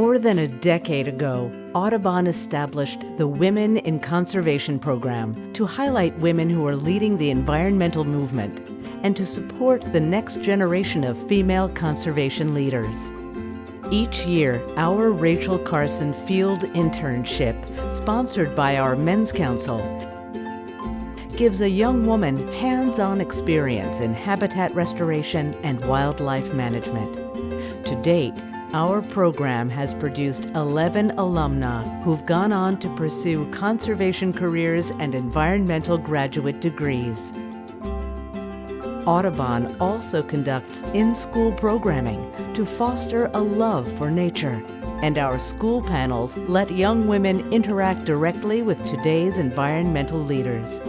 More than a decade ago, Audubon established the Women in Conservation program to highlight women who are leading the environmental movement and to support the next generation of female conservation leaders. Each year, our Rachel Carson Field Internship, sponsored by our Men's Council, gives a young woman hands-on experience in habitat restoration and wildlife management. To date, our program has produced 11 alumna who've gone on to pursue conservation careers and environmental graduate degrees. Audubon also conducts in-school programming to foster a love for nature, and our school panels let young women interact directly with today's environmental leaders.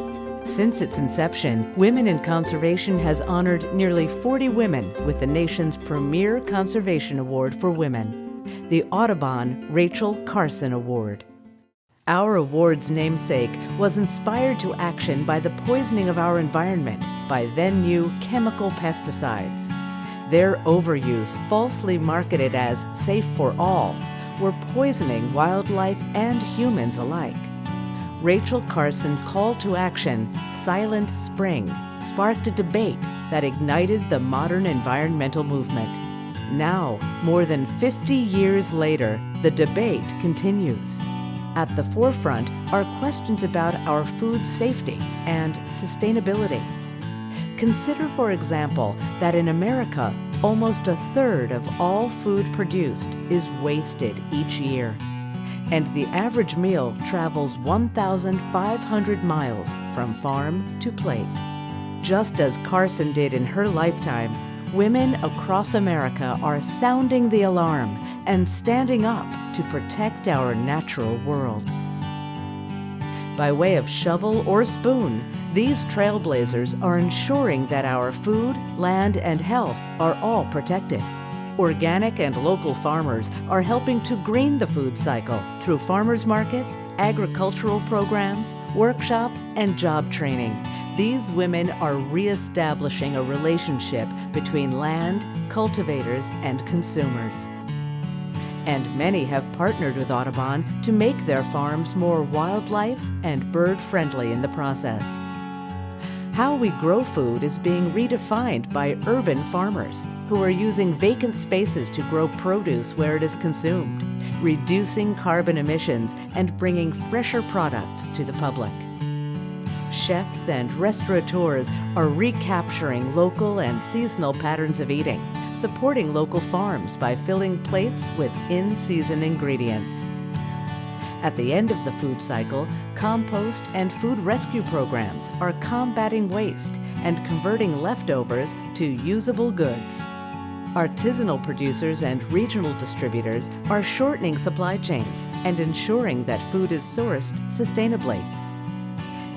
Since its inception, Women in Conservation has honored nearly 40 women with the nation's premier conservation award for women, the Audubon Rachel Carson Award. Our award's namesake was inspired to action by the poisoning of our environment by then-new chemical pesticides. Their overuse, falsely marketed as safe for all, were poisoning wildlife and humans alike. Rachel Carson's call to action, Silent Spring, sparked a debate that ignited the modern environmental movement. Now, more than 50 years later, the debate continues. At the forefront are questions about our food safety and sustainability. Consider, for example, that in America, almost a third of all food produced is wasted each year. And the average meal travels 1,500 miles from farm to plate. Just as Carson did in her lifetime, women across America are sounding the alarm and standing up to protect our natural world. By way of shovel or spoon, these trailblazers are ensuring that our food, land, and health are all protected. Organic and local farmers are helping to green the food cycle through farmers markets, agricultural programs, workshops, and job training. These women are reestablishing a relationship between land, cultivators, and consumers. And many have partnered with Audubon to make their farms more wildlife and bird-friendly in the process. How we grow food is being redefined by urban farmers who are using vacant spaces to grow produce where it is consumed, reducing carbon emissions and bringing fresher products to the public. Chefs and restaurateurs are recapturing local and seasonal patterns of eating, supporting local farms by filling plates with in-season ingredients. At the end of the food cycle, compost and food rescue programs are combating waste and converting leftovers to usable goods. Artisanal producers and regional distributors are shortening supply chains and ensuring that food is sourced sustainably.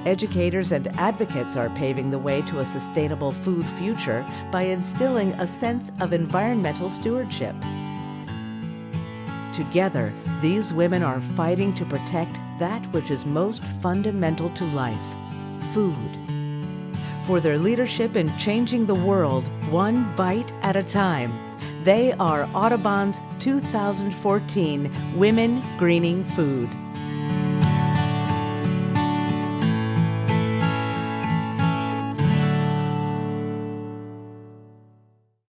Educators and advocates are paving the way to a sustainable food future by instilling a sense of environmental stewardship. Together, these women are fighting to protect that which is most fundamental to life, food. For their leadership in changing the world one bite at a time, they are Audubon's 2014 Women Greening Food.